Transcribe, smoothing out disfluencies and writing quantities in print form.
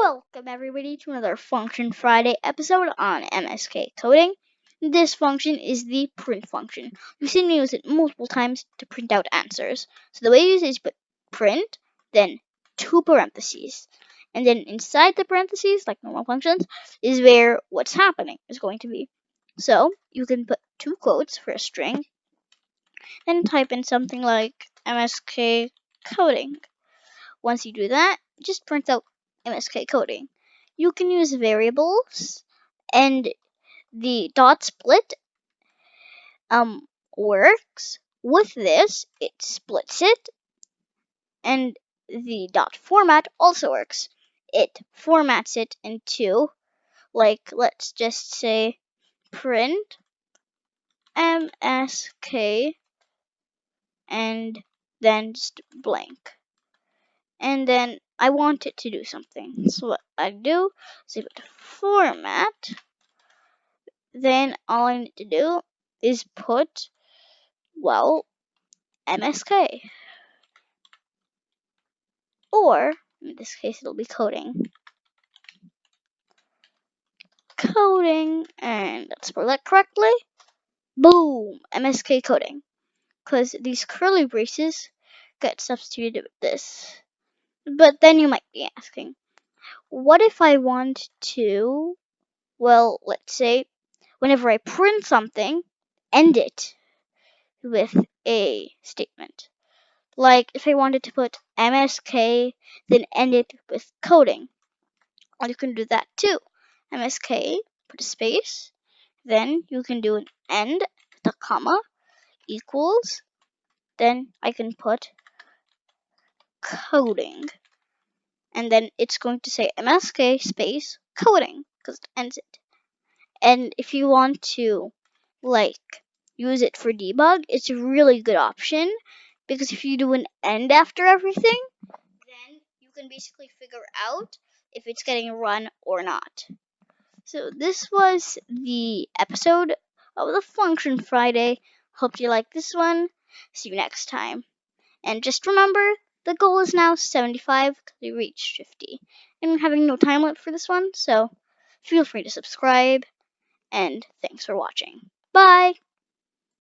Welcome everybody to another Function Friday episode on MSK Coding. This function is the print function. You've seen me use it multiple times to print out answers. So the way you use it is put print, then two parentheses. And then inside the parentheses, like normal functions, is where what's happening is going to be. So you can put two quotes for a string, then type in something like MSK Coding. Once you do that, just print out MSK Coding. You can use variables, and the dot split works. With this, it splits it, and the dot format also works. It formats it into, like, let's just say print MSK and then just blank. And then I want it to do something. So what I do is I put format. Then all I need to do is put, well, MSK. Or, in this case, it'll be coding. Coding, and let's spell that correctly. Boom! MSK coding. Because these curly braces get substituted with this. But then you might be asking, what if I want to, well, let's say, whenever I print something, end it with a statement. Like if I wanted to put MSK, then end it with coding. Well, you can do that too. MSK, put a space, then you can do an end with a comma, equals, then I can put coding. And then it's going to say MSK space coding, because it ends it. And if you want to, like, use it for debug, it's a really good option, because if you do an end after everything, then you can basically figure out if it's getting run or not. So this was the episode of the Function Friday. Hope you like this one. See you next time. And just remember, the goal is now 75 because we reached 50. I'm having no time limit for this one, so feel free to subscribe. And thanks for watching. Bye!